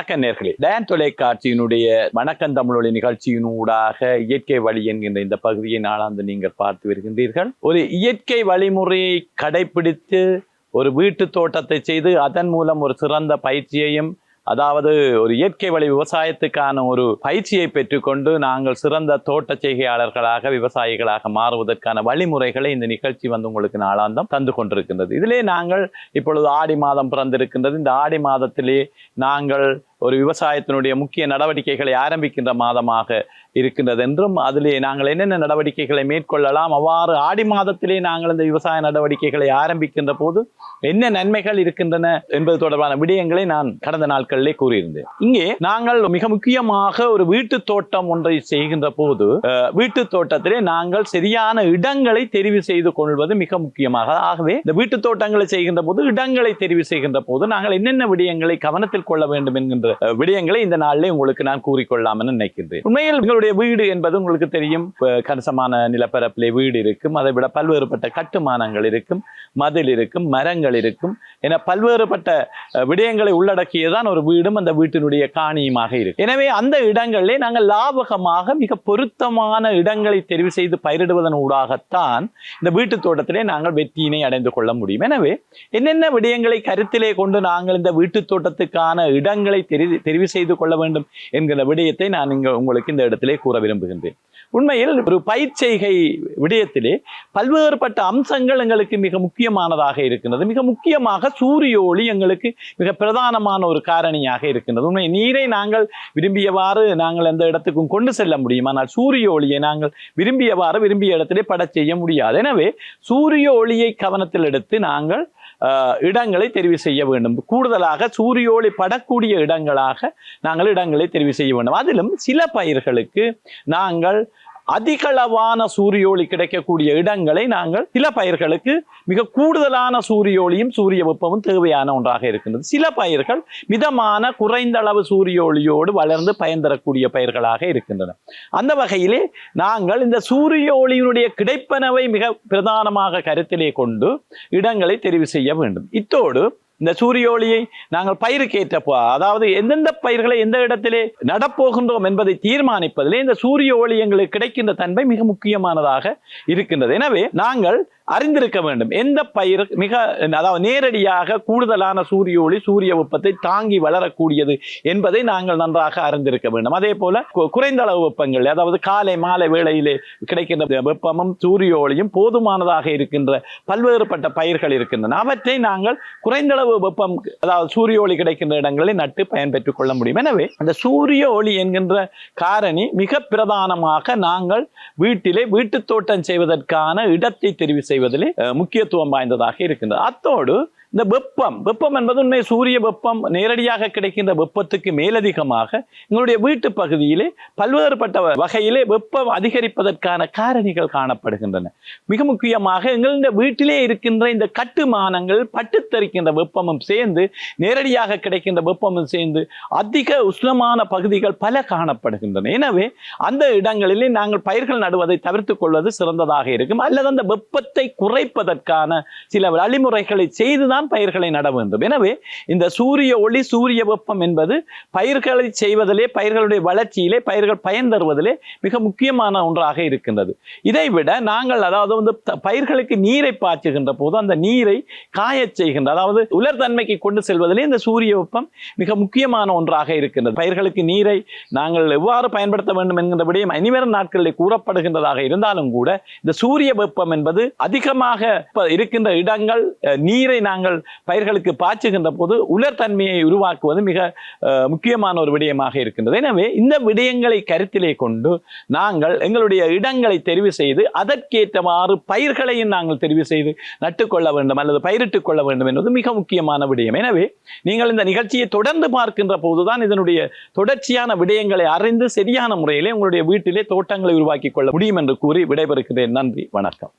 வணக்கம் நேர்களே. டயன் தொலைக்காட்சியினுடைய வணக்கம் தமிழொலி நிகழ்ச்சியினூடாக இயற்கை வழி என்கின்ற இந்த பகுதியை நாளாந்து நீங்கள் பார்த்து வருகின்றீர்கள். ஒரு இயற்கை வழிமுறையை கடைபிடித்து ஒரு வீட்டு தோட்டத்தை செய்து அதன் மூலம் ஒரு சிறந்த பயிற்சியையும், அதாவது ஒரு இயற்கை வழி விவசாயத்துக்கான ஒரு பயிற்சியை பெற்றுக்கொண்டு நாங்கள் சிறந்த தோட்ட செய்கையாளர்களாக விவசாயிகளாக மாறுவதற்கான வழிமுறைகளை இந்த நிகழ்ச்சி உங்களுக்கு நாளாந்தம் தந்து கொண்டிருக்கின்றது. இதிலே நாங்கள் இப்பொழுது ஆடி மாதம் பிறந்திருக்கின்றது. இந்த ஆடி மாதத்திலே நாங்கள் ஒரு விவசாயத்தினுடைய முக்கிய நடவடிக்கைகளை ஆரம்பிக்கின்ற மாதமாக இருக்கின்றது என்றும், அதிலே நாங்கள் என்னென்ன நடவடிக்கைகளை மேற்கொள்ளலாம், அவ்வாறு ஆடி மாதத்திலே நாங்கள் இந்த விவசாய நடவடிக்கைகளை ஆரம்பிக்கின்ற போது என்ன நன்மைகள் இருக்கின்றன என்பது தொடர்பான விடயங்களை நான் கடந்த நாட்களிலே கூறியிருந்தேன். இங்கே நாங்கள் மிக முக்கியமாக ஒரு வீட்டு தோட்டம் ஒன்றை செய்கின்ற போது வீட்டு தோட்டத்திலே நாங்கள் சரியான இடங்களை தெரிவு செய்து கொள்வது மிக முக்கியமாக. ஆகவே இந்த வீட்டு தோட்டங்களை செய்கின்ற போது இடங்களை தெரிவு செய்கின்ற போது நாங்கள் என்னென்ன விடயங்களை கவனத்தில் கொள்ள வேண்டும் என்கின்ற விடயங்களை இந்த நாளிலே உங்களுக்கு நான் கூறிக்கொள்ளலாம் என நினைக்கின்றேன். உண்மையில் உங்களுடைய வீடு என்பது உங்களுக்கு தெரியும், கணிசமான நிலப்பரப்பிலே வீடு இருக்கும், அதை விட பல்வேறுபட்ட கட்டுமானங்கள் இருக்கும், மதில் இருக்கும், மரங்கள் இருக்கும் என பல்வேறுபட்ட விடயங்களை உள்ளடக்கியதான் ஒரு வீடும் அந்த வீட்டினுடைய காணியுமாக இருக்கும். எனவே அந்த இடங்களிலே நாங்கள் லாபகமாக மிக பொருத்தமான இடங்களை தெரிவு செய்து பயிரிடுவதன் ஊடாகத்தான் இந்த வீட்டு தோட்டத்திலே நாங்கள் வெற்றியினை அடைந்து கொள்ள முடியும். எனவே என்னென்ன விடயங்களை கருத்திலே கொண்டு நாங்கள் இந்த வீட்டு தோட்டத்துக்கான இடங்களை தெரிவு செய்து கொள்ள வேண்டும் என்கிற விடயத்தை நான் உங்களுக்கு இந்த இடத்திலே கூற விரும்புகின்றேன். உண்மையில் ஒரு பயிர்ச்செய்கை விடயத்திலே பல்வேறுபட்ட அம்சங்கள் எங்களுக்கு மிக முக்கியமானதாக இருக்கின்றது. மிக முக்கியமாக சூரிய ஒளி எங்களுக்கு மிக பிரதானமான ஒரு காரணியாக இருக்கின்றது. உண்மை நீரை நாங்கள் விரும்பியவாறு நாங்கள் எந்த இடத்துக்கும் கொண்டு செல்ல முடியும், ஆனால் சூரிய ஒளியை நாங்கள் விரும்பியவாறு விரும்பிய இடத்திலே பட செய்ய முடியாது. எனவே சூரிய ஒளியை கவனத்தில் எடுத்து நாங்கள் இடங்களை தெரிவு செய்ய வேண்டும். கூடுதலாக சூரிய ஒளி படக்கூடிய இடங்களாக நாங்கள் இடங்களை தெரிவு செய்ய வேண்டும். அதிலும் சில பயிர்களுக்கு நாங்கள் அதிகளவான சூரிய ஒளி கிடைக்கக்கூடிய இடங்களை நாங்கள் சில பயிர்களுக்கு மிக கூடுதலான சூரிய ஒளியும் சூரிய வெப்பமும் தேவையான ஒன்றாக இருக்கின்றது. சில பயிர்கள் மிதமான குறைந்த அளவு சூரிய ஒளியோடு வளர்ந்து பயன் தரக்கூடிய பயிர்களாக இருக்கின்றன. அந்த வகையிலே நாங்கள் இந்த சூரிய ஒளியினுடைய கிடைப்பனவை மிக பிரதானமாக கருத்திலே கொண்டு இடங்களை தெரிவு செய்ய வேண்டும். இத்தோடு இந்த சூரிய ஒளியை நாங்கள் பயிருக்கேற்றப்போ, அதாவது எந்தெந்த பயிர்களை எந்த இடத்திலே நடப்போகின்றோம் என்பதை தீர்மானிப்பதிலே இந்த சூரிய ஒளி எங்களுக்கு கிடைக்கின்ற தன்மை மிக முக்கியமானதாக இருக்கின்றது. எனவே நாங்கள் அறிந்திருக்க வேண்டும் எந்த பயிர் மிக, அதாவது நேரடியாக கூடுதலான சூரிய ஒளி சூரிய வெப்பத்தை தாங்கி வளரக்கூடியது என்பதை நாங்கள் நன்றாக அறிந்திருக்க வேண்டும். அதே போல குறைந்த அளவு வெப்பங்கள், அதாவது காலை மாலை வேளையிலே கிடைக்கின்ற வெப்பமும் சூரிய ஒளியும் போதுமானதாக இருக்கின்ற பல்வேறுபட்ட பயிர்கள் இருக்கின்றன. அவற்றை நாங்கள் குறைந்த அளவு வெப்பம், அதாவது சூரிய ஒளி கிடைக்கின்ற இடங்களில் நட்டு பயன்பெற்றுக் கொள்ள முடியும். எனவே அந்த சூரிய ஒளி என்கின்ற காரணி மிக பிரதானமாக நாங்கள் வீட்டிலே வீட்டு தோட்டம் செய்வதற்கான இடத்தை தெரிவு செய்வதிலே முக்கியத்துவம் வாய்ந்ததாக இருக்கின்றது. அத்தோடு இந்த வெப்பம் என்பது உண்மை சூரிய வெப்பம் நேரடியாக கிடைக்கின்ற வெப்பத்துக்கு மேலதிகமாக எங்களுடைய வீட்டு பகுதியிலே பல்வேறுபட்ட வகையிலே வெப்பம் அதிகரிப்பதற்கான காரணிகள் காணப்படுகின்றன. மிக முக்கியமாக எங்களுடைய வீட்டிலே இருக்கின்ற இந்த கட்டுமானங்கள் பட்டுத்தரிக்கின்ற வெப்பமும் சேர்ந்து நேரடியாக கிடைக்கின்ற வெப்பமும் சேர்ந்து அதிக உஷ்ணமான பகுதிகள் பல காணப்படுகின்றன. எனவே அந்த இடங்களிலே நாங்கள் பயிர்கள் நடுவதை தவிர்த்துக் கொள்வது சிறந்ததாக இருக்கும். அல்லது அந்த வெப்பத்தை குறைப்பதற்கான சில வழிமுறைகளை செய்துதான் பயிர்களை நட வேண்டும். எனவே இந்த சூரிய ஒளி சூரிய வெப்பம் என்பது பயிர்களை செய்வதிலே, பயிர்களுடைய வளர்ச்சியிலே, பயிர்கள் பயன் தருவதிலே மிக முக்கியமான ஒன்றாக இருக்கின்றது. இதைவிட நாங்கள், அதாவது பயிர்களுக்கு நீரை பாய்ச்சுகின்ற போது அந்த நீரை காய செய்கின்ற, அதாவது உலர்தன்மைக்கு கொண்டு செல்வதிலே இந்த சூரிய வெப்பம் மிக முக்கியமான ஒன்றாக இருக்கின்றது. பயிர்களுக்கு நீரை நாங்கள் எவ்வாறு பயன்படுத்த வேண்டும் என்கின்ற விடயம் இனிவரும் நாட்களில் கூறப்படுகின்றதாக இருந்தாலும் கூட இந்த சூரிய வெப்பம் என்பது அதிகமாக இருக்கின்ற இடங்கள் நீரை நாங்கள் பயிர்களுக்கு பாய்ச்சுகின்ற போது உலர்தன்மையை உருவாக்குவது மிக முக்கியமான ஒரு விடயமாக இருக்கின்றது. எனவே இந்த விடயங்களை கருத்திலே கொண்டு நாங்கள் எங்களுடைய இடங்களை தெரிவு செய்து அதற்கேற்றவாறு பயிர்களையும் நாங்கள் தெரிவு செய்து நட்டுக்கொள்ள வேண்டும் அல்லது பயிரிட்டுக் கொள்ள வேண்டும் என்பது மிக முக்கியமான விடயம். எனவே நீங்கள் இந்த நிகழ்ச்சியை தொடர்ந்து பார்க்கின்ற போதுதான் இதனுடைய தொடர்ச்சியான விடயங்களை அறிந்து சரியான முறையிலே உங்களுடைய வீட்டிலே தோட்டங்களை உருவாக்கி கொள்ள முடியும் என்று கூறி விடைபெறுகிறேன். நன்றி, வணக்கம்.